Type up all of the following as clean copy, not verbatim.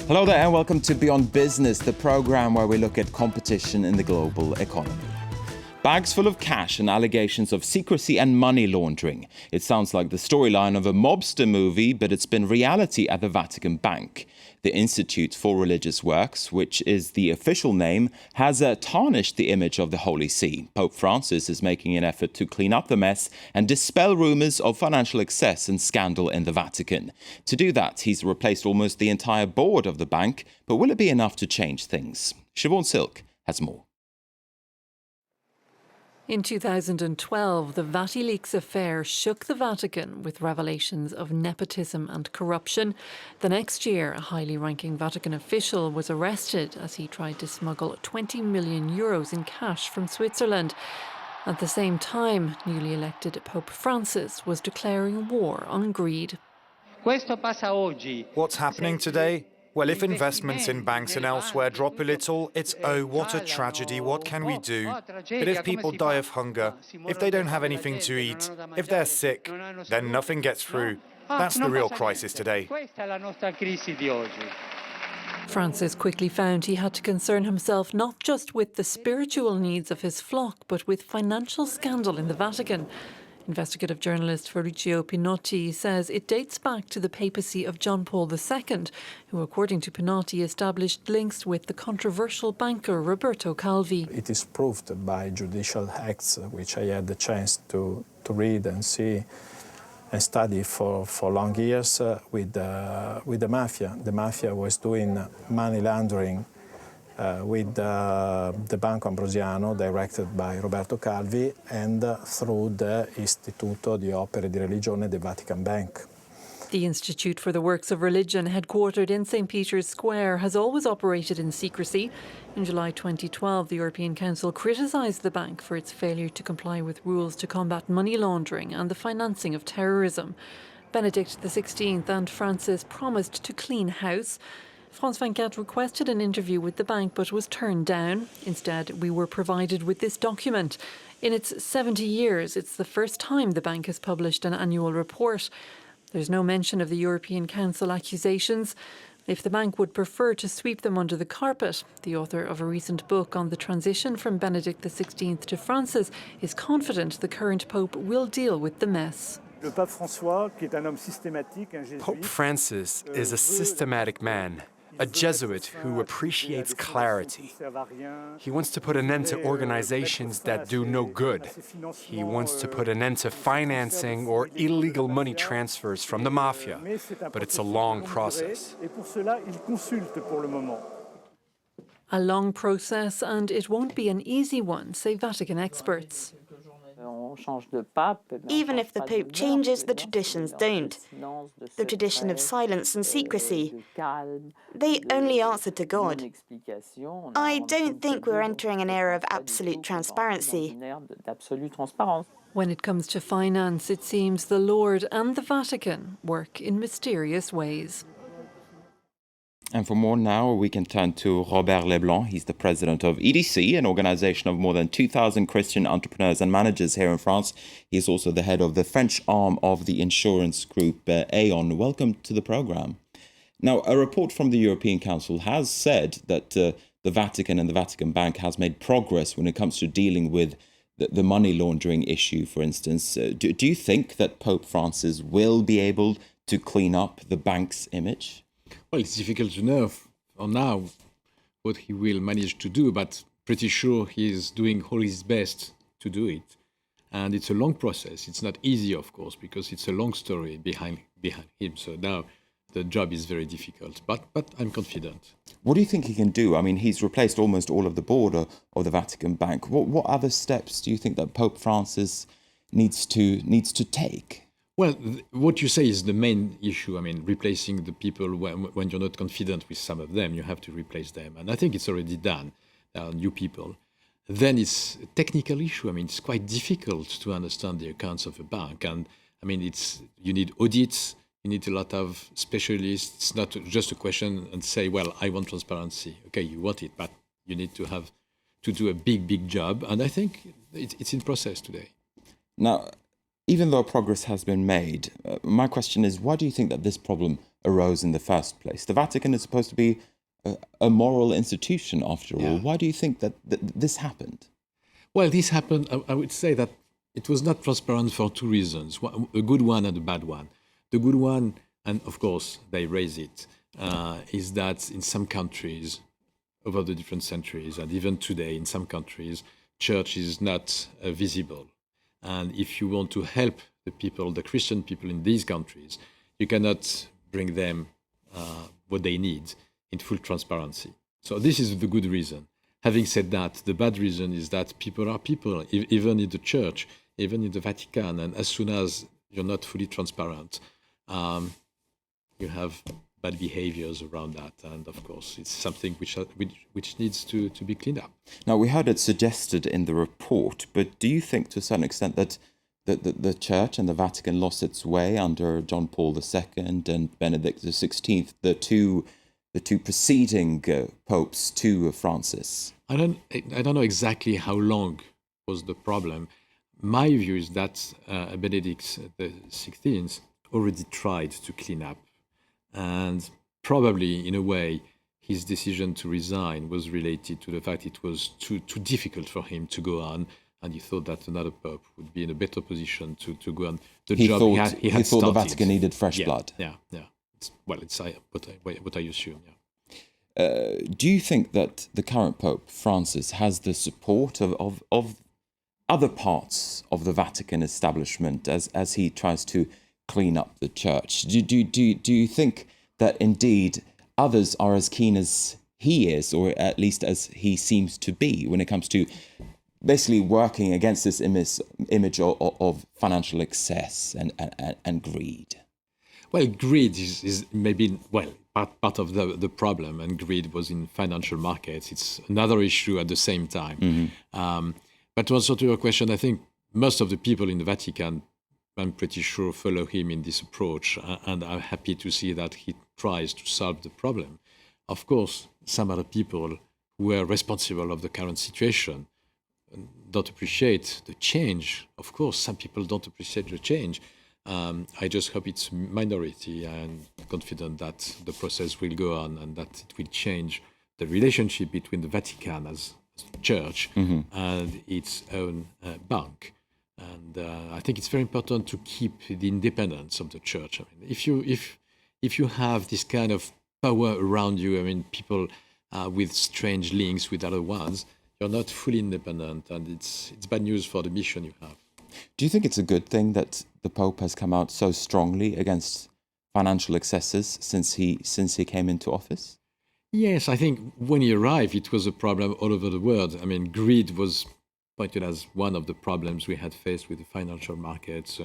Hello there and welcome to Beyond Business, the programme where we look at competition in the global economy. Bags full of cash and allegations of secrecy and money laundering. It sounds like the storyline of a mobster movie, but it's been reality at the Vatican Bank. The Institute for Religious Works, which is the official name, has tarnished the image of the Holy See. Pope Francis is making an effort to clean up the mess and dispel rumours of financial excess and scandal in the Vatican. To do that, he's replaced almost the entire board of the bank, but will it be enough to change things? Siobhan Silk has more. In 2012, the Vatileaks affair shook the Vatican with revelations of nepotism and corruption. The next year, a highly ranking Vatican official was arrested as he tried to smuggle 20 million euros in cash from Switzerland. At the same time, newly elected Pope Francis was declaring war on greed. What's happening today? Well, if investments in banks and elsewhere drop a little, it's, oh, what a tragedy, what can we do? But if people die of hunger, if they don't have anything to eat, if they're sick, then nothing gets through. That's the real crisis today. Francis quickly found he had to concern himself not just with the spiritual needs of his flock, but with financial scandal in the Vatican. Investigative journalist Fabrizio Pinotti says it dates back to the papacy of John Paul II, who, according to Pinotti, established links with the controversial banker Roberto Calvi. It is proved by judicial acts, which I had the chance to read and see and study for long years with the mafia. The mafia was doing money laundering with the Banco Ambrosiano, directed by Roberto Calvi, and through the Istituto di Opere di Religione, the Vatican Bank. The Institute for the Works of Religion, headquartered in St. Peter's Square, has always operated in secrecy. In July 2012, the European Council criticised the bank for its failure to comply with rules to combat money laundering and the financing of terrorism. Benedict XVI and Francis promised to clean house. France 24 requested an interview with the bank but was turned down. Instead, we were provided with this document. In its 70 years, it's the first time the bank has published an annual report. There's no mention of the European Council accusations. If the bank would prefer to sweep them under the carpet, the author of a recent book on the transition from Benedict XVI to Francis is confident the current Pope will deal with the mess. Pope Francis is a systematic man, a Jesuit who appreciates clarity. He wants to put an end to organizations that do no good. He wants to put an end to financing or illegal money transfers from the mafia, but it's a long process. A long process, and it won't be an easy one, say Vatican experts. Even if the Pope changes, the traditions don't. The tradition of silence and secrecy. They only answer to God. I don't think we're entering an era of absolute transparency. When it comes to finance, it seems the Lord and the Vatican work in mysterious ways. And for more now, we can turn to Robert Leblanc. He's the president of EDC, an organization of more than 2,000 Christian entrepreneurs and managers here in France. He's also the head of the French arm of the insurance group Aon. Welcome to the program. Now, a report from the European Council has said that the Vatican and the Vatican Bank has made progress when it comes to dealing with the money laundering issue, for instance. Do you think that Pope Francis will be able to clean up the bank's image? Well, it's difficult to know for now what he will manage to do, but pretty sure he is doing all his best to do it. And it's a long process. It's not easy, of course, because it's a long story behind him. So now the job is very difficult, but I'm confident. What do you think he can do? I mean, he's replaced almost all of the board of the Vatican Bank. What other steps do you think that Pope Francis needs to take? Well, what you say is the main issue. I mean, replacing the people when you're not confident with some of them, you have to replace them. And I think it's already done. There are new people. Then it's a technical issue. I mean, it's quite difficult to understand the accounts of a bank. And I mean, you need audits, you need a lot of specialists. It's not just a question and say, well, I want transparency. Okay, you want it, but you need to do a big job. And I think it's in process today. Now, even though progress has been made, my question is, why do you think that this problem arose in the first place. The Vatican is supposed to be a moral institution, after all. Why do you think that this happened? Well, this happened, I would say that it was not transparent for two reasons, a good one and a bad one. The good one, and of course they raise it, is that in some countries, over the different centuries, and even today in some countries, church is not visible. And if you want to help the people, the Christian people in these countries, you cannot bring them what they need in full transparency. So this is the good reason. Having said that, the bad reason is that people are people, even in the church, even in the Vatican, and as soon as you're not fully transparent, you have bad behaviors around that, and of course it's something which needs to be cleaned up. Now, we heard it suggested in the report, but do you think to a certain extent that the Church and the Vatican lost its way under John Paul II and Benedict XVI, the two preceding popes to Francis? I don't know exactly how long was the problem. My view is that Benedict XVI already tried to clean up, and probably in a way his decision to resign was related to the fact it was too difficult for him to go on, and he thought that another pope would be in a better position to go on the job he had He thought started. the Vatican needed fresh blood. Yeah. It's what I assume. Do you think that the current Pope Francis has the support of other parts of the Vatican establishment as he tries to clean up the church? Do you think that indeed others are as keen as he is, or at least as he seems to be, when it comes to basically working against this image of financial excess and greed? Well, greed is maybe part of the problem, and greed was in financial markets. It's another issue at the same time. Mm-hmm. But to answer to your question, I think most of the people in the Vatican, I'm pretty sure, follow him in this approach, and I'm happy to see that he tries to solve the problem. Of course, some other people who are responsible of the current situation don't appreciate the change. Of course, some people don't appreciate the change. I just hope it's minority, and confident that the process will go on and that it will change the relationship between the Vatican as church and its own bank. And I think it's very important to keep the independence of the church. I mean, if you have this kind of power around you, I mean, people with strange links with other ones, you're not fully independent, and it's bad news for the mission you have. Do you think it's a good thing that the Pope has come out so strongly against financial excesses since he came into office? Yes, I think when he arrived, it was a problem all over the world. I mean, greed was pointed as one of the problems we had faced with the financial markets.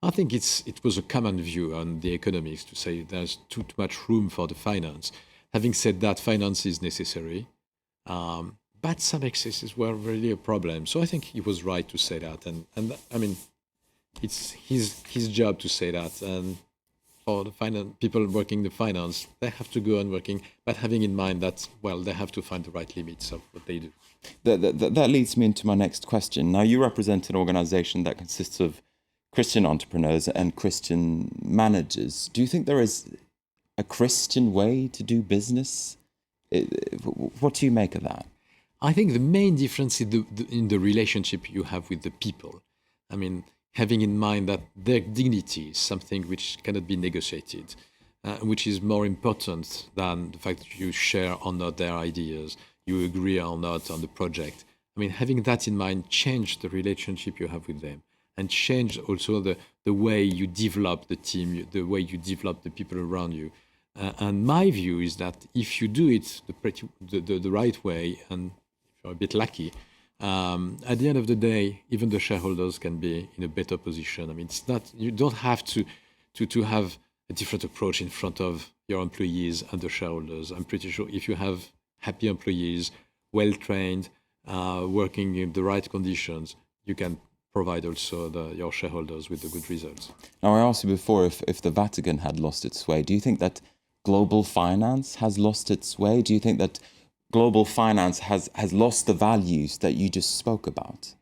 I think it was a common view on the economics to say there's too much room for the finance. Having said that, finance is necessary. But some excesses were really a problem. So I think he was right to say that. And I mean, it's his job to say that. And for the people working the finance, they have to go on working, but having in mind that, well, they have to find the right limits of what they do. That leads me into my next question. Now, you represent an organization that consists of Christian entrepreneurs and Christian managers. Do you think there is a Christian way to do business? What do you make of that? I think the main difference is in the relationship you have with the people. I mean, having in mind that their dignity is something which cannot be negotiated, which is more important than the fact that you share or not their ideas, you agree or not on the project. I mean, having that in mind, change the relationship you have with them, and change also the way you develop the team, the way you develop the people around you. And my view is that if you do it the right way, and if you're a bit lucky, at the end of the day, even the shareholders can be in a better position. I mean, it's not, you don't have to have a different approach in front of your employees and the shareholders. I'm pretty sure if you have happy employees, well-trained, working in the right conditions, you can provide also your shareholders with the good results. Now, I asked you before if the Vatican had lost its way. Do you think that global finance has lost its way? Do you think that global finance has lost the values that you just spoke about?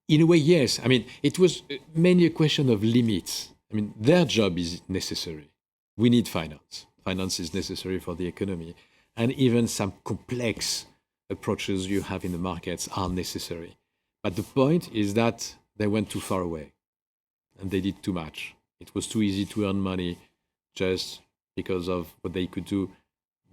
In a way, yes. I mean, it was mainly a question of limits. I mean, their job is necessary. we need finance. Finance is necessary for the economy. And even some complex approaches you have in the markets are necessary. But the point is that they went too far away and they did too much. It was too easy to earn money just because of what they could do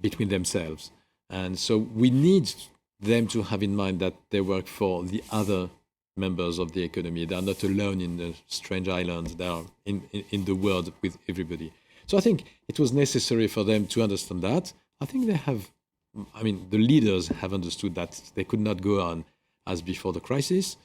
between themselves. And so we need them to have in mind that they work for the other members of the economy. They are not alone in the strange islands. They are in the world with everybody. So I think it was necessary for them to understand that. I think the leaders have understood that they could not go on as before the crisis.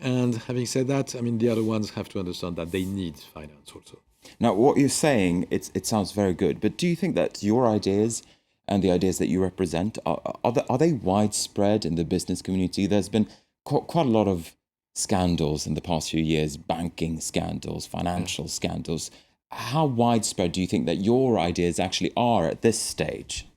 And having said that, the other ones have to understand that they need finance also. Now, what you're saying, it sounds very good, but do you think that your ideas and the ideas that you represent, are they widespread in the business community? There's been quite a lot of scandals in the past few years, banking scandals, financial scandals. How widespread do you think that your ideas actually are at this stage?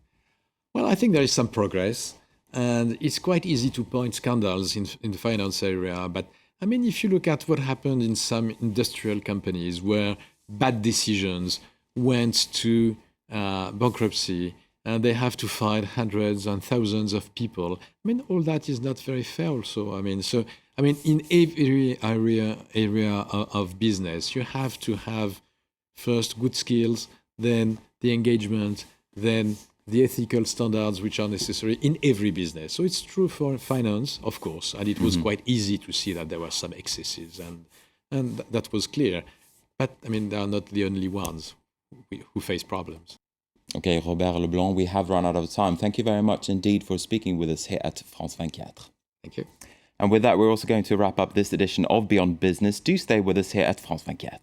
Well, I think there is some progress, and it's quite easy to point scandals in the finance area. But if you look at what happened in some industrial companies where bad decisions went to bankruptcy, and they have to fire hundreds and thousands of people. All that is not very fair also. In every area of business, you have to have first good skills, then the engagement, then the ethical standards which are necessary in every business. So it's true for finance, of course, and it was quite easy to see that there were some excesses, and that was clear. But they are not the only ones who face problems. Okay, Robert Leblanc, we have run out of time. Thank you very much indeed for speaking with us here at France 24. Thank you. And with that, we're also going to wrap up this edition of Beyond Business. Do stay with us here at France 24.